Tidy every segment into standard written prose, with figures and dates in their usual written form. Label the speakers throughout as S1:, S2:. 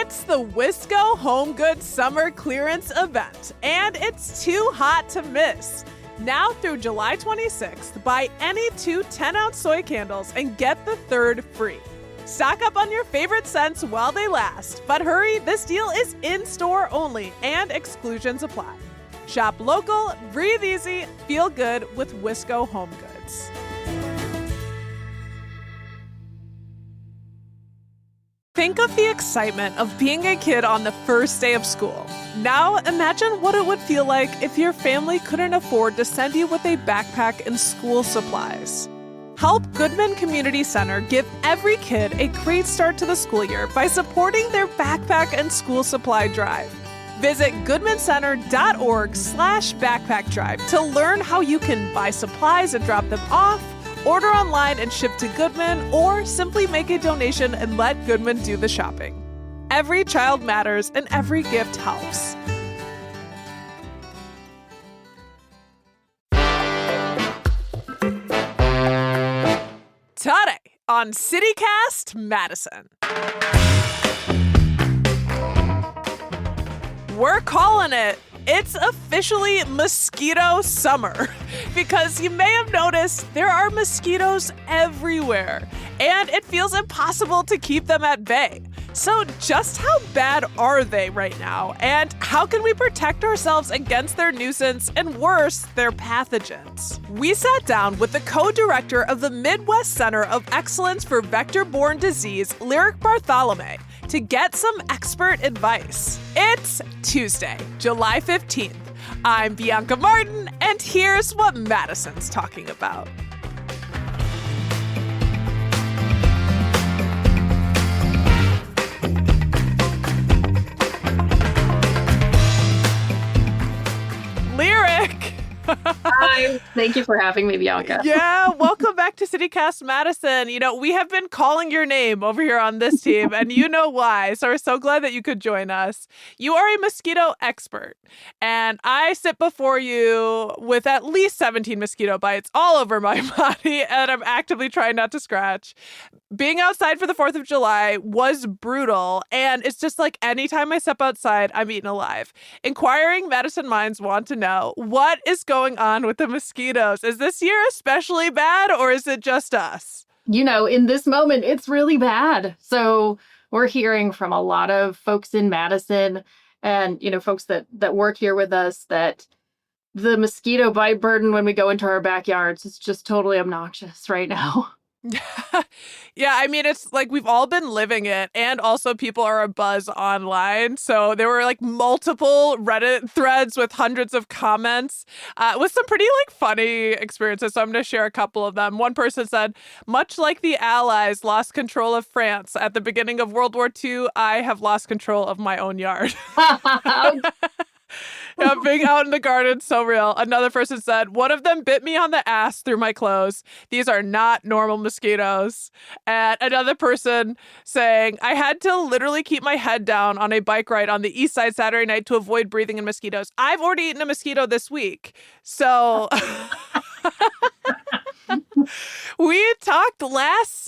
S1: It's the Wisco Home Goods Summer Clearance event, and it's too hot to miss. Now through July 26th, buy any 2 10-ounce soy candles and get the third free. Stock up on your favorite scents while they last, but hurry, this deal is in-store only and exclusions apply. Shop local, breathe easy, feel good with Wisco Home Goods. Think of the excitement of being a kid on the first day of school. Now imagine what it would feel like if your family couldn't afford to send you with a backpack and school supplies. Help Goodman Community Center give every kid a great start to the school year by supporting their backpack and school supply drive. Visit goodmancenter.org/backpack drive to learn how you can buy supplies and drop them off, order online and ship to Goodman, or simply make a donation and let Goodman do the shopping. Every child matters and every gift helps. Today on CityCast Madison. We're calling it. It's officially mosquito summer because you may have noticed there are mosquitoes everywhere and it feels impossible to keep them at bay. So just how bad are they right now, and how can we protect ourselves against their nuisance and worse, their pathogens? We sat down with the co-director of the Midwest Center of Excellence for Vector-Borne Disease, Lyric Bartholomew, to get some expert advice. It's Tuesday, July 15th. I'm Bianca Martin, and here's what Madison's talking about. Lyric!
S2: Hi, thank you for having me, Bianca.
S1: Yeah, welcome back to CityCast Madison. You know, we have been calling your name over here on this team, and you know why. So we're so glad that you could join us. You are a mosquito expert, and I sit before you with at least 17 mosquito bites all over my body, and I'm actively trying not to scratch. Being outside for the 4th of July was brutal, and it's just like anytime I step outside, I'm eaten alive. Inquiring Madison minds want to know, what is going on with the mosquitoes? Is this year especially bad, or is it just us?
S2: You know, in this moment, it's really bad. So we're hearing from a lot of folks in Madison and, you know, folks that work here with us that the mosquito bite burden when we go into our backyards is just totally obnoxious right now.
S1: Yeah, I mean, it's like we've all been living it, and also people are abuzz online. So there were like multiple Reddit threads with hundreds of comments with some pretty like funny experiences. So I'm going to share a couple of them. One person said, much like the Allies lost control of France at the beginning of World War II, I have lost control of my own yard. Yeah, being out in the garden, so real. Another person said, one of them bit me on the ass through my clothes. These are not normal mosquitoes. And another person saying, I had to literally keep my head down on a bike ride on the east side Saturday night to avoid breathing in mosquitoes. I've already eaten a mosquito this week. So we talked last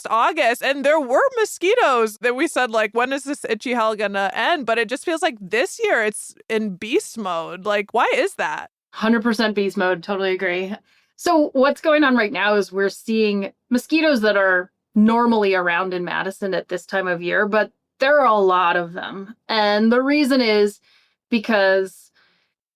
S1: August, and there were mosquitoes that we said, like, when is this itchy hell gonna end? But it just feels like this year it's in beast mode. Like, why is that?
S2: 100% beast mode. Totally agree. So what's going on right now is we're seeing mosquitoes that are normally around in Madison at this time of year, but there are a lot of them. And the reason is because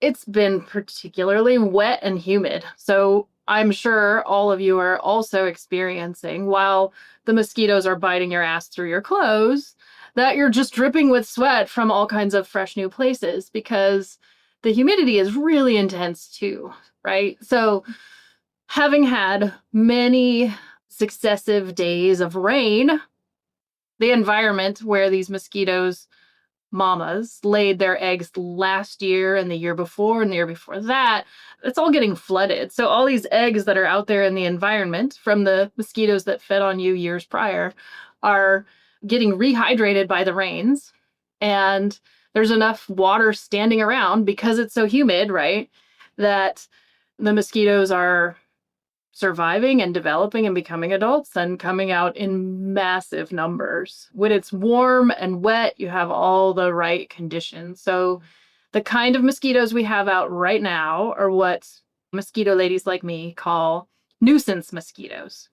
S2: it's been particularly wet and humid. So I'm sure all of you are also experiencing, while the mosquitoes are biting your ass through your clothes, that you're just dripping with sweat from all kinds of fresh new places because the humidity is really intense too, right? So having had many successive days of rain, the environment where these mosquitoes mamas laid their eggs last year and the year before and the year before that, it's all getting flooded. So all these eggs that are out there in the environment from the mosquitoes that fed on you years prior are getting rehydrated by the rains. And there's enough water standing around because it's so humid, right? That the mosquitoes are surviving and developing and becoming adults and coming out in massive numbers. When it's warm and wet, you have all the right conditions. So the kind of mosquitoes we have out right now are what mosquito ladies like me call nuisance mosquitoes.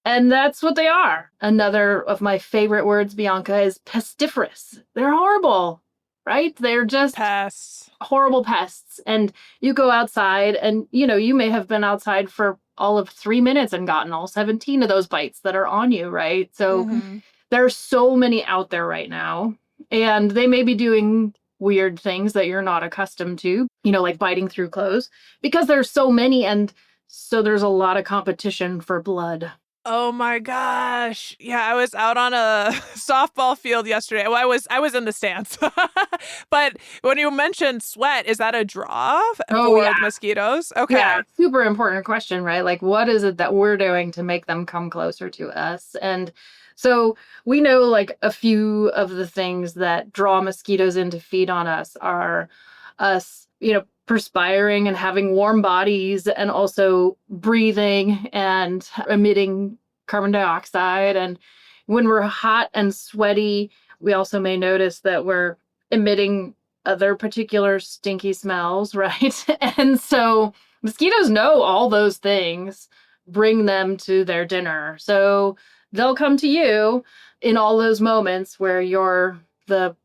S2: And that's what they are. Another of my favorite words, Bianca, is pestiferous. They're horrible, right? They're just
S1: Pests.
S2: horrible pests. And you go outside and, you may have been outside for all of 3 minutes and gotten all 17 of those bites that are on you, right? So
S1: Mm-hmm.
S2: there are so many out there right now. And they may be doing weird things that you're not accustomed to, like biting through clothes, because there's so many. And so there's a lot of competition for blood.
S1: Oh my gosh. Yeah, I was out on a softball field yesterday. Well, I was in the stands. But when you mentioned sweat, is that a draw for the mosquitoes? Okay.
S2: Yeah, super important question, right? Like, what is it that we're doing to make them come closer to us? And so we know like a few of the things that draw mosquitoes in to feed on us are us, perspiring and having warm bodies and also breathing and emitting carbon dioxide. And when we're hot and sweaty, we also may notice that we're emitting other particular stinky smells, right? And so mosquitoes know all those things, bring them to their dinner. So they'll come to you in all those moments where you're the,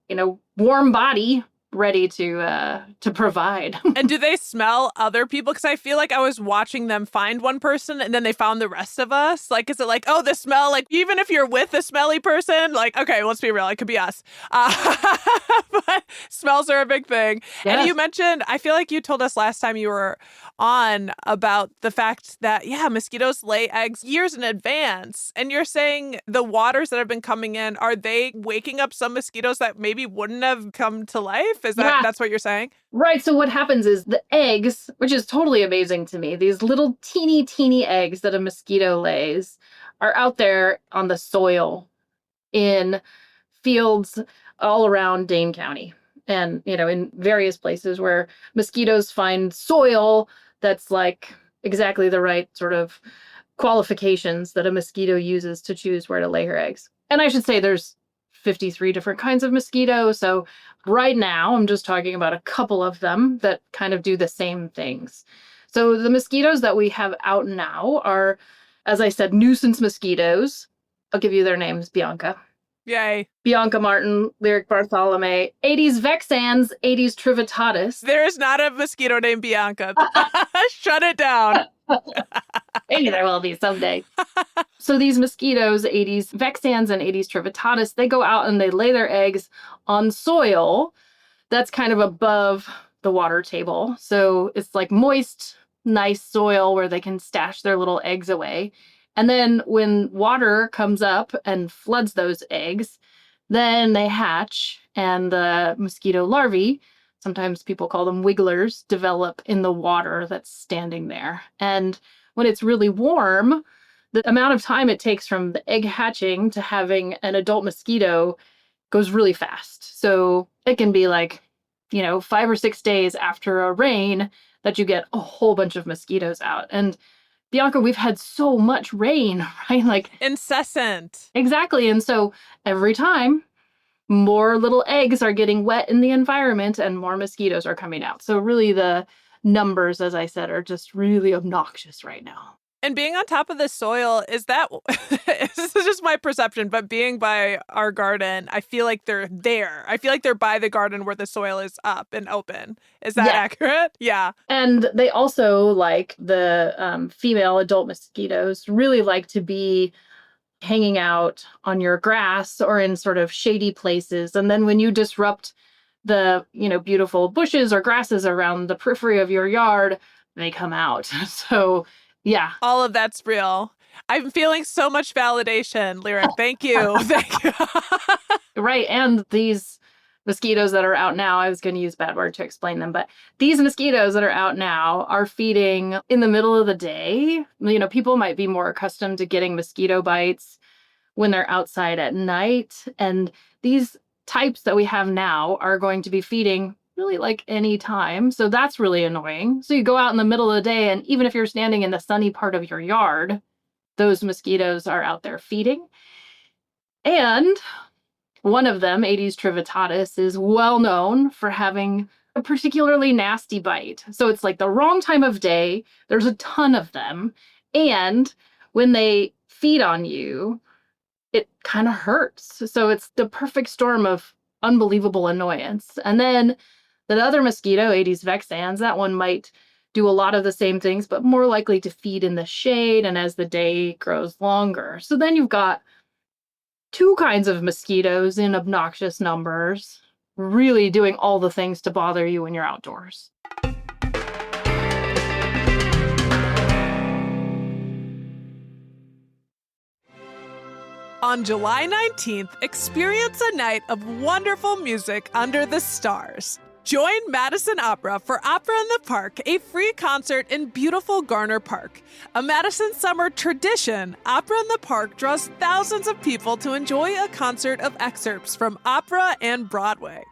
S2: warm body ready to provide.
S1: And do they smell other people? Because I feel like I was watching them find one person and then they found the rest of us. Like, is it like, oh, the smell, like, even if you're with a smelly person, like, okay, let's be real, it could be us. But smells are a big thing. Yes. And you mentioned, I feel like you told us last time you were on about the fact that, yeah, mosquitoes lay eggs years in advance. And you're saying the waters that have been coming in, are they waking up some mosquitoes that maybe wouldn't have come to life? Is that, that's what you're saying?
S2: Right. So what happens is the eggs, which is totally amazing to me, these little teeny eggs that a mosquito lays are out there on the soil in fields all around Dane County and, in various places where mosquitoes find soil that's like exactly the right sort of qualifications that a mosquito uses to choose where to lay her eggs. And I should say there's 53 different kinds of mosquito. So right now, I'm just talking about a couple of them that kind of do the same things. So the mosquitoes that we have out now are, as I said, nuisance mosquitoes. I'll give you their names, Bianca.
S1: Yay.
S2: Bianca Martin, Lyric Bartholomew, Aedes vexans, Aedes trivitatis.
S1: There is not a mosquito named Bianca. Shut it down.
S2: Maybe there will be someday. So these mosquitoes, Aedes vexans and Aedes trivitatis, they go out and they lay their eggs on soil that's kind of above the water table. So it's like moist, nice soil where they can stash their little eggs away. And then when water comes up and floods those eggs, then they hatch and the mosquito larvae, sometimes people call them wigglers, develop in the water that's standing there. And when it's really warm, the amount of time it takes from the egg hatching to having an adult mosquito goes really fast. So it can be like, 5 or 6 days after a rain that you get a whole bunch of mosquitoes out. And Bianca, we've had so much rain, right? Like
S1: incessant.
S2: Exactly. And so every time more little eggs are getting wet in the environment and more mosquitoes are coming out. So really the numbers, as I said, are just really obnoxious right now.
S1: And being on top of the soil, is that, this is just my perception, but being by our garden, I feel like they're there. I feel like they're by the garden where the soil is up and open. Is that accurate? Yeah.
S2: And they also, like the female adult mosquitoes, really like to be hanging out on your grass or in sort of shady places. And then when you disrupt the, beautiful bushes or grasses around the periphery of your yard, they come out. So yeah.
S1: All of that's real. I'm feeling so much validation, Lyric. Thank you. Thank you.
S2: Right. And these mosquitoes that are out now, I was going to use a bad word to explain them, but these mosquitoes that are out now are feeding in the middle of the day. People might be more accustomed to getting mosquito bites when they're outside at night. And these types that we have now are going to be feeding really like any time. So that's really annoying. So you go out in the middle of the day, and even if you're standing in the sunny part of your yard, those mosquitoes are out there feeding. And one of them, Aedes trivitatis, is well known for having a particularly nasty bite. So it's like the wrong time of day. There's a ton of them. And when they feed on you, it kind of hurts. So it's the perfect storm of unbelievable annoyance. And then the other mosquito, Aedes vexans, that one might do a lot of the same things, but more likely to feed in the shade and as the day grows longer. So then you've got two kinds of mosquitoes in obnoxious numbers, really doing all the things to bother you when you're outdoors.
S1: On July 19th, experience a night of wonderful music under the stars. Join Madison Opera for Opera in the Park, a free concert in beautiful Garner Park. A Madison summer tradition, Opera in the Park draws thousands of people to enjoy a concert of excerpts from opera and Broadway.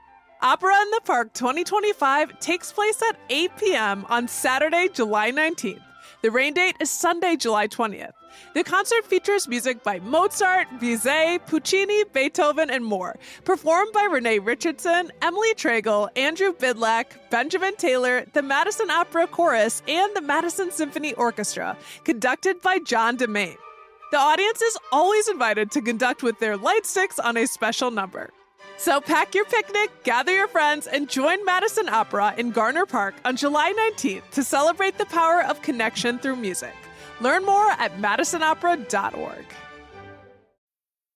S1: Opera in the Park 2025 takes place at 8 p.m. on Saturday, July 19th. The rain date is Sunday, July 20th. The concert features music by Mozart, Bizet, Puccini, Beethoven, and more, performed by Renee Richardson, Emily Tragle, Andrew Bidlack, Benjamin Taylor, the Madison Opera Chorus, and the Madison Symphony Orchestra, conducted by John DeMaine. The audience is always invited to conduct with their light sticks on a special number. So pack your picnic, gather your friends, and join Madison Opera in Garner Park on July 19th to celebrate the power of connection through music. Learn more at madisonopera.org.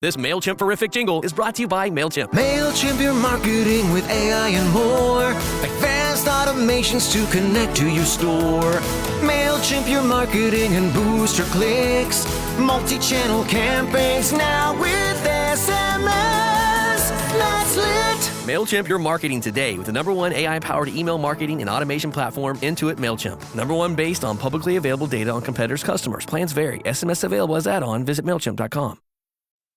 S3: This MailChimp-verific jingle is brought to you by MailChimp.
S4: MailChimp, your marketing with AI and more. Advanced automations to connect to your store. MailChimp, your marketing and boost your clicks. Multi-channel campaigns now with SMS. That's lit.
S3: MailChimp your marketing today with the #1 AI-powered email marketing and automation platform, Intuit MailChimp. #1 based on publicly available data on competitors' customers. Plans vary. SMS available as add-on. Visit MailChimp.com.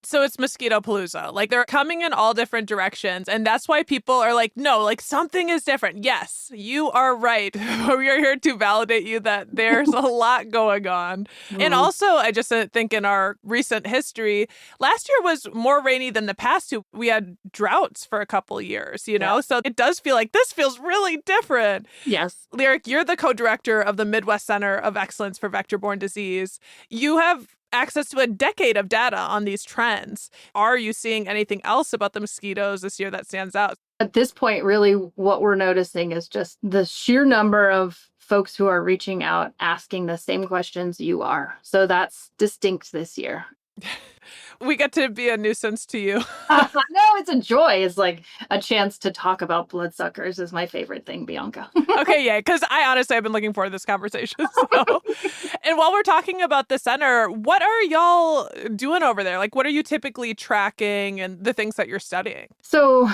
S1: So it's Mosquito Palooza. Like, they're coming in all different directions. And that's why people are like, no, like, something is different. Yes, you are right. We are here to validate you that there's a lot going on. And also, I just think in our recent history, last year was more rainy than the past two. We had droughts for a couple years, you know? So it does feel like this feels really different.
S2: Yes.
S1: Lyric, you're the co-director of the Midwest Center of Excellence for Vector-Borne Disease. You have access to a decade of data on these trends. Are you seeing anything else about the mosquitoes this year that stands out?
S2: At this point, really, what we're noticing is just the sheer number of folks who are reaching out asking the same questions you are. So that's distinct this year.
S1: We get to be a nuisance to you.
S2: No, it's a joy. It's like a chance to talk about bloodsuckers is my favorite thing, Bianca.
S1: Okay, yeah, because I honestly have been looking forward to this conversation. So. And while we're talking about the center, what are y'all doing over there? Like, what are you typically tracking and the things that you're studying?
S2: So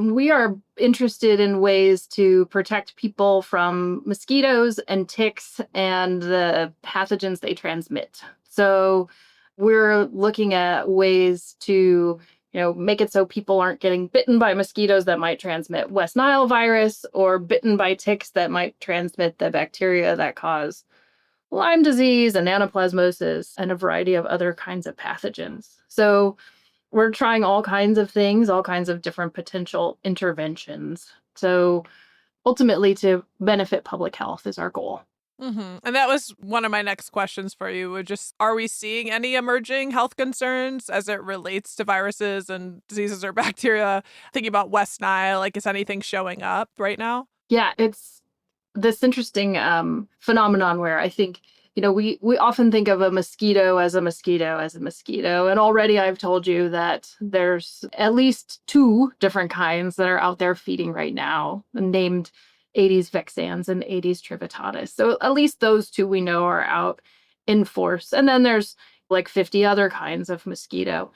S2: we are interested in ways to protect people from mosquitoes and ticks and the pathogens they transmit. So we're looking at ways to, make it so people aren't getting bitten by mosquitoes that might transmit West Nile virus or bitten by ticks that might transmit the bacteria that cause Lyme disease and anaplasmosis and a variety of other kinds of pathogens. So we're trying all kinds of things, all kinds of different potential interventions. So ultimately to benefit public health is our goal.
S1: Mm-hmm. And that was one of my next questions for you. Are we seeing any emerging health concerns as it relates to viruses and diseases or bacteria? Thinking about West Nile, like, is anything showing up right now?
S2: Yeah, it's this interesting phenomenon where I think, we often think of a mosquito as a mosquito as a mosquito. And already I've told you that there's at least 2 different kinds that are out there feeding right now, named Aedes vexans and Aedes trivitatis. So at least those 2 we know are out in force. And then there's like 50 other kinds of mosquito.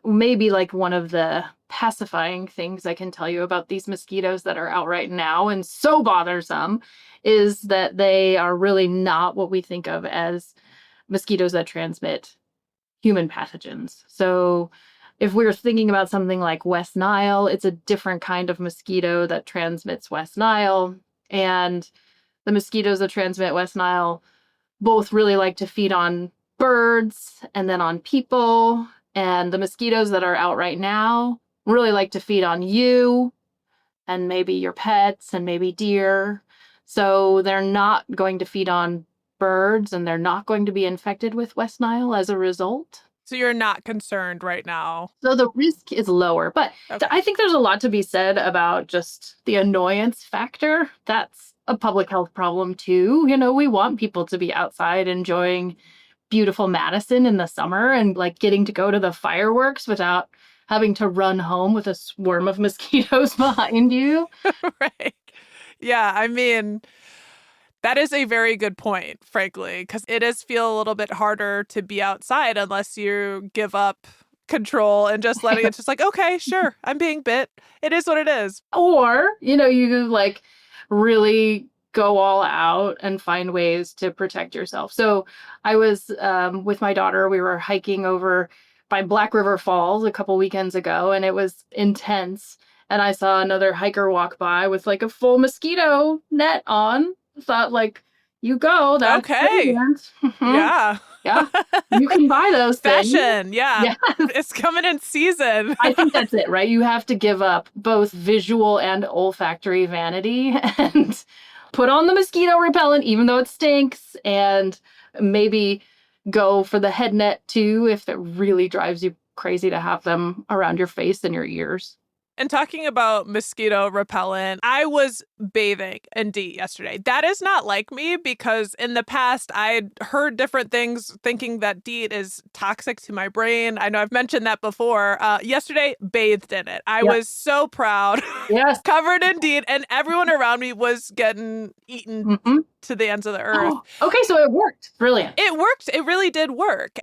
S2: Maybe like one of the pacifying things I can tell you about these mosquitoes that are out right now and so bothersome is that they are really not what we think of as mosquitoes that transmit human pathogens. So If we're thinking about something like West Nile, it's a different kind of mosquito that transmits West Nile. And the mosquitoes that transmit West Nile both really like to feed on birds and then on people. And the mosquitoes that are out right now really like to feed on you and maybe your pets and maybe deer. So they're not going to feed on birds and they're not going to be infected with West Nile as a result.
S1: So you're not concerned right now.
S2: So the risk is lower. But
S1: Okay.
S2: I think there's a lot to be said about just the annoyance factor. That's a public health problem too. You know, we want people to be outside enjoying beautiful Madison in the summer and like getting to go to the fireworks without having to run home with a swarm of mosquitoes behind you.
S1: Right. Yeah, I mean, that is a very good point, frankly, because it does feel a little bit harder to be outside unless you give up control and just letting it just like, okay, sure, I'm being bit. It is what it is.
S2: Or, you know, you like really go all out and find ways to protect yourself. So I was with my daughter, we were hiking over by Black River Falls a couple weekends ago, and it was intense. And I saw another hiker walk by with like a full mosquito net on. Thought like, you go. That's
S1: Okay.
S2: brilliant.
S1: Yeah.
S2: Yeah. You can buy those things.
S1: Fashion. Yeah.
S2: Yes.
S1: It's coming in season.
S2: I think that's it, right? You have to give up both visual and olfactory vanity and put on the mosquito repellent, even though it stinks, and maybe go for the head net too if it really drives you crazy to have them around your face and your ears.
S1: And talking about mosquito repellent, I was bathing in DEET yesterday. That is not like me because in the past I'd heard different things thinking that DEET is toxic to my brain. I know I've mentioned that before. Yesterday, bathed in it. I was so proud.
S2: Yes.
S1: Covered in DEET, and everyone around me was getting eaten to the ends of the earth.
S2: Okay, so it worked. Brilliant.
S1: It worked. It really did work.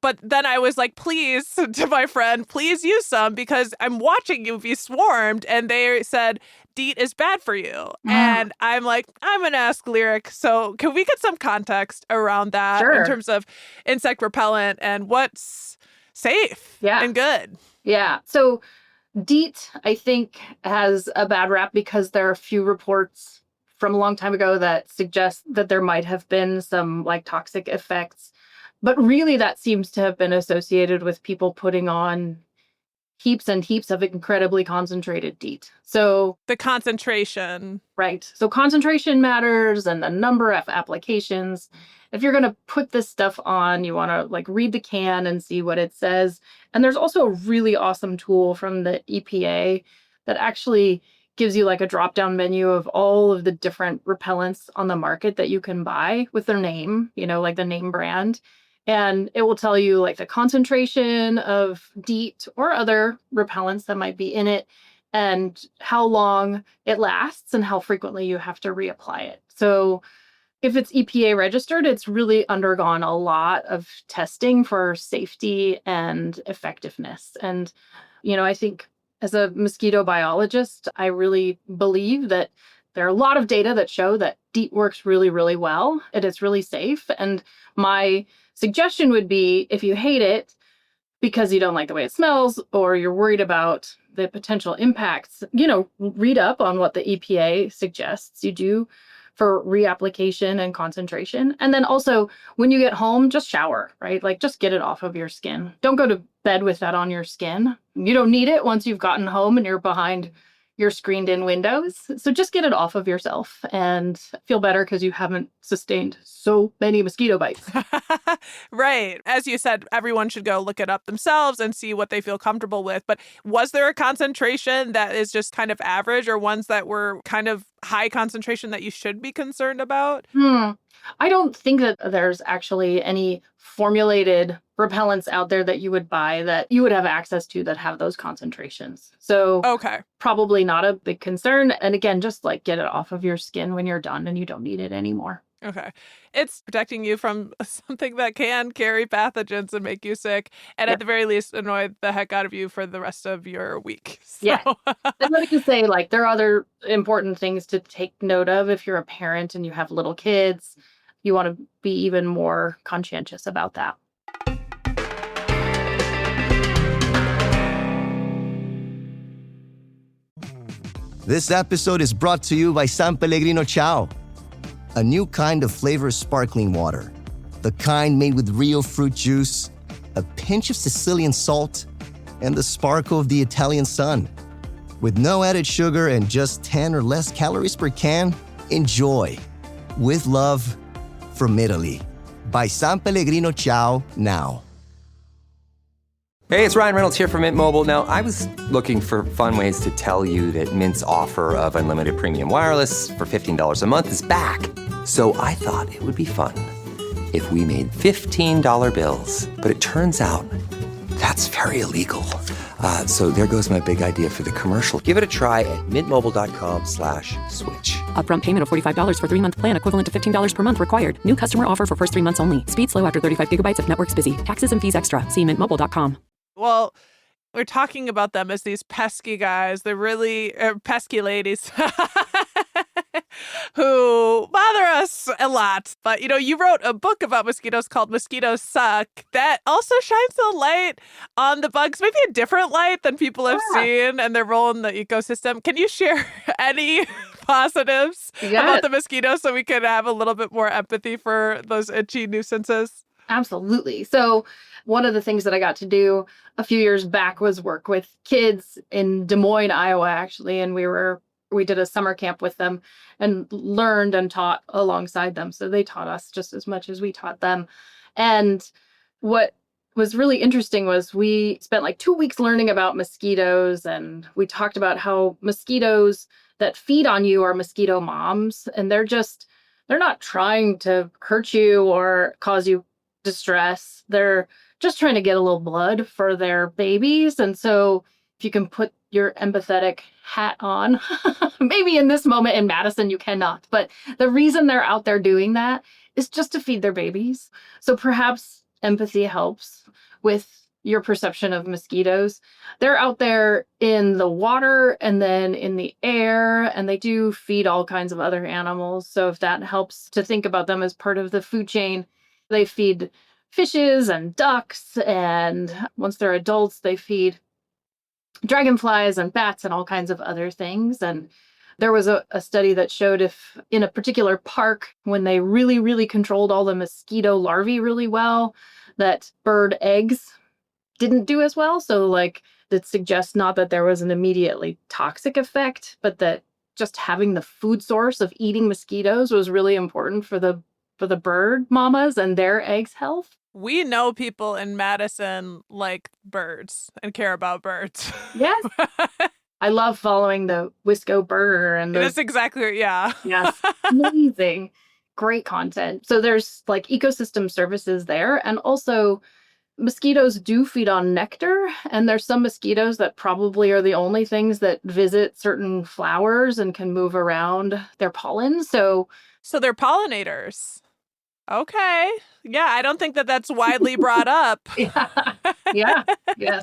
S1: But then I was like, please, to my friend, please use some because I'm watching you be swarmed. And they said, DEET is bad for you. And I'm like, I'm going to ask Lyric. So can we get some context around that in terms of insect repellent and what's safe and good?
S2: Yeah. So DEET, I think, has a bad rap because there are a few reports from a long time ago that suggest that there might have been some like toxic effects. But really, that seems to have been associated with people putting on heaps and heaps of incredibly concentrated DEET. So
S1: the concentration.
S2: Right. So concentration matters and the number of applications. If you're going to put this stuff on, you want to like read the can and see what it says. And there's also a really awesome tool from the EPA that actually gives you like a drop-down menu of all of the different repellents on the market that you can buy with their name, you know, like the name brand. And it will tell you like the concentration of DEET or other repellents that might be in it and how long it lasts and how frequently you have to reapply it. So if it's EPA registered, it's really undergone a lot of testing for safety and effectiveness. And, you know, I think as a mosquito biologist, I really believe that there are a lot of data that show that DEET works really, really well. It is really safe. And my suggestion would be if you hate it because you don't like the way it smells or you're worried about the potential impacts, you know, read up on what the EPA suggests you do for reapplication and concentration. And then also when you get home, just shower, right? Like just get it off of your skin. Don't go to bed with that on your skin. You don't need it once you've gotten home and you're behind your screened in windows. So just get it off of yourself and feel better because you haven't sustained so many mosquito bites.
S1: Right. As you said, everyone should go look it up themselves and see what they feel comfortable with. But was there a concentration that is just kind of average or ones that were kind of high concentration that you should be concerned about?
S2: I don't think that there's actually any formulated repellents out there that you would buy that you would have access to that have those concentrations. So probably not a big concern. And again, just like get it off of your skin when you're done and you don't need it anymore.
S1: Okay. It's protecting you from something that can carry pathogens and make you sick. And at the very least, annoy the heck out of you for the rest of your week. So.
S2: Yeah. And let me just say, like, there are other important things to take note of if you're a parent and you have little kids. You want to be even more conscientious about that.
S5: This episode is brought to you by San Pellegrino Ciao, a new kind of flavored sparkling water. The kind made with real fruit juice, a pinch of Sicilian salt, and the sparkle of the Italian sun. With no added sugar and just 10 or less calories per can, enjoy. With love, from Italy. By San Pellegrino Ciao now.
S6: Hey, it's Ryan Reynolds here from Mint Mobile. Now, I was looking for fun ways to tell you that Mint's offer of unlimited premium wireless for $15 a month is back. So I thought it would be fun if we made $15 bills. But it turns out that's very illegal. So there goes my big idea for the commercial. Give it a try at mintmobile.com/switch.
S7: Upfront payment of $45 for 3-month plan, equivalent to $15 per month required. New customer offer for first 3 months only. Speed slow after 35 gigabytes if network's busy. Taxes and fees extra. See mintmobile.com.
S1: Well, we're talking about them as these pesky guys. They're really pesky ladies who bother us a lot. But, you wrote a book about mosquitoes called Mosquitos Suck that also shines a light on the bugs, maybe a different light than people have seen and their role in the ecosystem. Can you share any positives about the mosquitoes so we can have a little bit more empathy for those itchy nuisances?
S2: Absolutely. So one of the things that I got to do a few years back was work with kids in Des Moines, Iowa, actually. And we did a summer camp with them and learned and taught alongside them. So they taught us just as much as we taught them. And what was really interesting was we spent like 2 weeks learning about mosquitoes, and we talked about how mosquitoes that feed on you are mosquito moms, and they're not trying to hurt you or cause you distress. They're just trying to get a little blood for their babies. And so if you can put your empathetic hat on, maybe in this moment in Madison, you cannot, but the reason they're out there doing that is just to feed their babies. So perhaps empathy helps with your perception of mosquitoes. They're out there in the water and then in the air, and they do feed all kinds of other animals. So if that helps to think about them as part of the food chain, they feed fishes and ducks, and once they're adults, they feed dragonflies and bats and all kinds of other things. And there was a study that showed if in a particular park, when they really, really controlled all the mosquito larvae really well, that bird eggs didn't do as well. So that suggests not that there was an immediately toxic effect, but that just having the food source of eating mosquitoes was really important for the bird mamas and their eggs' health.
S1: We know people in Madison like birds and care about birds.
S2: Yes. I love following the Wisco Burger and
S1: That's exactly, yeah.
S2: Yes. Amazing. Great content. So there's ecosystem services there. And also mosquitoes do feed on nectar. And there's some mosquitoes that probably are the only things that visit certain flowers and can move around their pollen. So
S1: they're pollinators. Okay. Yeah, I don't think that's widely brought up.
S2: Yeah. Yes.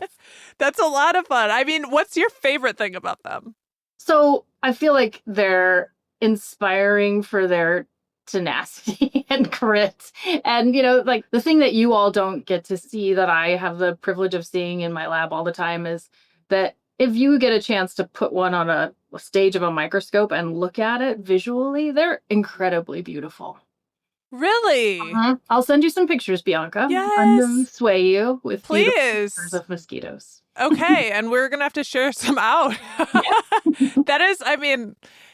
S1: That's a lot of fun. I mean, what's your favorite thing about them?
S2: So I feel like they're inspiring for their tenacity and grit. And, the thing that you all don't get to see that I have the privilege of seeing in my lab all the time is that if you get a chance to put one on a stage of a microscope and look at it visually, they're incredibly beautiful.
S1: Really?
S2: I'll send you some pictures, Bianca.
S1: Yes.
S2: I'm going to sway you with
S1: Please.
S2: pictures of mosquitoes.
S1: Okay, and we're going to have to share some out. That is,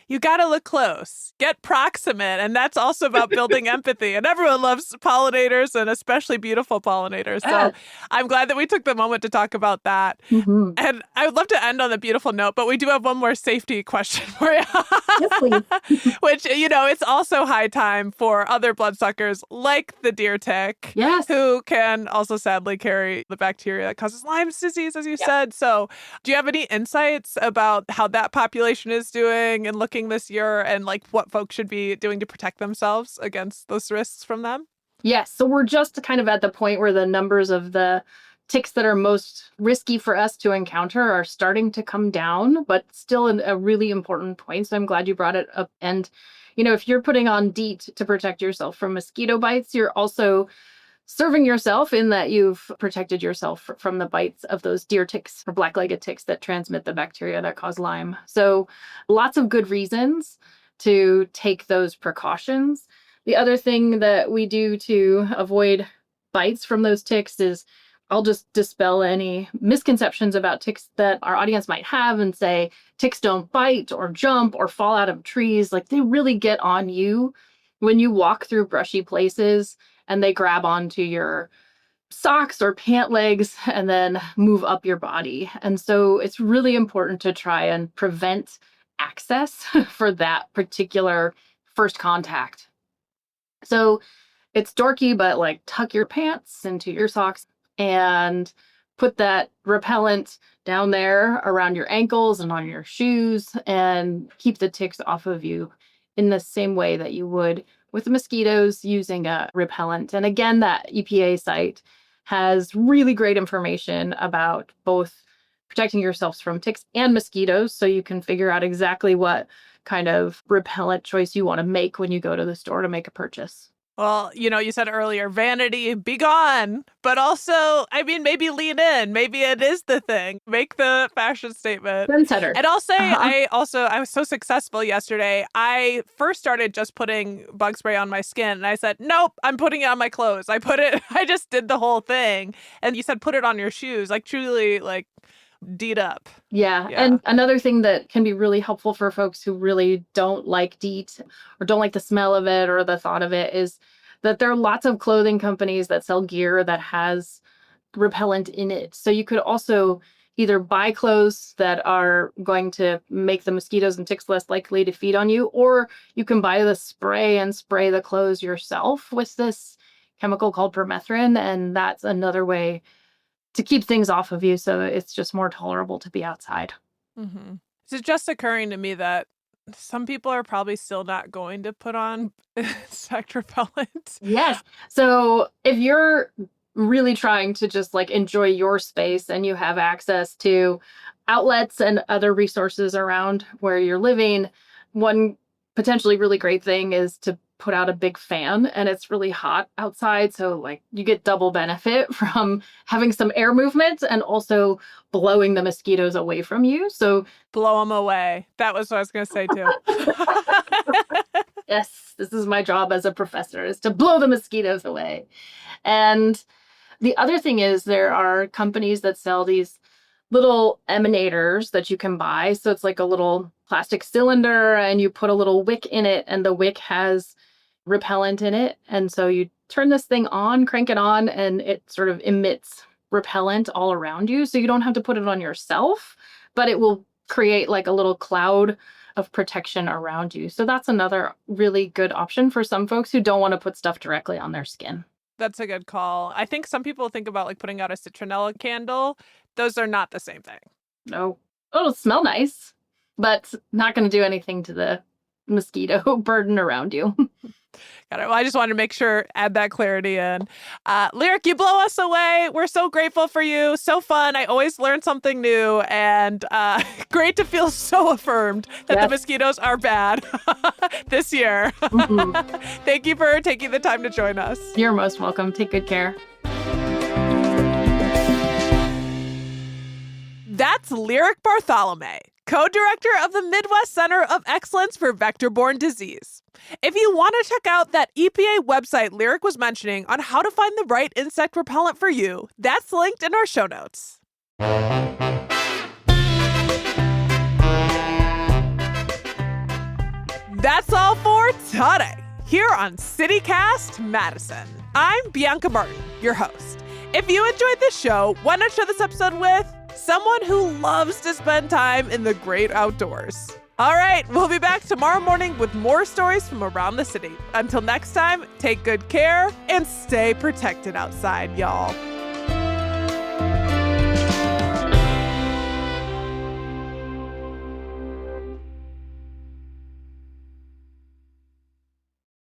S1: you got to look close. Get proximate. And that's also about building empathy. And everyone loves pollinators, and especially beautiful pollinators. So I'm glad that we took the moment to talk about that.
S2: Mm-hmm.
S1: And I would love to end on a beautiful note, but we do have one more safety question for you.
S2: Yes, please.
S1: Which, it's also high time for other bloodsuckers like the deer tick.
S2: Yes.
S1: Who can also sadly carry the bacteria that causes Lyme's disease, as you said. So do you have any insights about how that population is doing and looking this year, and what folks should be doing to protect themselves against those risks from them?
S2: Yes. So we're just kind of at the point where the numbers of the ticks that are most risky for us to encounter are starting to come down, but still a really important point. So I'm glad you brought it up. And, if you're putting on DEET to protect yourself from mosquito bites, you're also serving yourself in that you've protected yourself from the bites of those deer ticks or black-legged ticks that transmit the bacteria that cause Lyme. So lots of good reasons to take those precautions. The other thing that we do to avoid bites from those ticks is I'll just dispel any misconceptions about ticks that our audience might have and say ticks don't bite or jump or fall out of trees. Like, they really get on you when you walk through brushy places and they grab onto your socks or pant legs and then move up your body. And so it's really important to try and prevent access for that particular first contact. So it's dorky, but like tuck your pants into your socks and put that repellent down there around your ankles and on your shoes and keep the ticks off of you in the same way that you would with mosquitoes using a repellent. And again, that EPA site has really great information about both protecting yourselves from ticks and mosquitoes, so you can figure out exactly what kind of repellent choice you want to make when you go to the store to make a purchase.
S1: Well, you said earlier, vanity, be gone. But also, maybe lean in. Maybe it is the thing. Make the fashion statement.
S2: Trendsetter.
S1: And I'll say, I was so successful yesterday. I first started just putting bug spray on my skin. And I said, nope, I'm putting it on my clothes. I just did the whole thing. And you said, put it on your shoes. Like, truly, like, DEET up.
S2: Yeah. And another thing that can be really helpful for folks who really don't like DEET or don't like the smell of it or the thought of it is that there are lots of clothing companies that sell gear that has repellent in it. So you could also either buy clothes that are going to make the mosquitoes and ticks less likely to feed on you, or you can buy the spray and spray the clothes yourself with this chemical called permethrin. And that's another way to keep things off of you, so it's just more tolerable to be outside.
S1: Mm-hmm. It's just occurring to me that some people are probably still not going to put on insect repellent.
S2: Yes. So if you're really trying to just like enjoy your space and you have access to outlets and other resources around where you're living, one potentially really great thing is to put out a big fan, and it's really hot outside. So like you get double benefit from having some air movement and also blowing the mosquitoes away from you. So
S1: blow them away. That was what I was going to say too.
S2: Yes, this is my job as a professor, is to blow the mosquitoes away. And the other thing is there are companies that sell these little emanators that you can buy. So it's like a little plastic cylinder and you put a little wick in it, and the wick has repellent in it. And so you turn this thing on, crank it on, and it sort of emits repellent all around you. So you don't have to put it on yourself, but it will create like a little cloud of protection around you. So that's another really good option for some folks who don't want to put stuff directly on their skin.
S1: That's a good call. I think some people think about like putting out a citronella candle. Those are not the same thing.
S2: No. It'll smell nice, but not going to do anything to the mosquito burden around you.
S1: Got it. Well, I just wanted to make sure, add that clarity in. Lyric, you blow us away. We're so grateful for you. So fun. I always learn something new, and great to feel so affirmed that the mosquitoes are bad this year. Mm-hmm. Thank you for taking the time to join us.
S2: You're most welcome. Take good care.
S1: That's Lyric Bartholomew, co-director of the Midwest Center of Excellence for Vector-Borne Disease. If you want to check out that EPA website Lyric was mentioning on how to find the right insect repellent for you, that's linked in our show notes. That's all for today, here on CityCast Madison. I'm Bianca Martin, your host. If you enjoyed this show, why not share this episode with someone who loves to spend time in the great outdoors? All right, we'll be back tomorrow morning with more stories from around the city. Until next time, take good care and stay protected outside, y'all.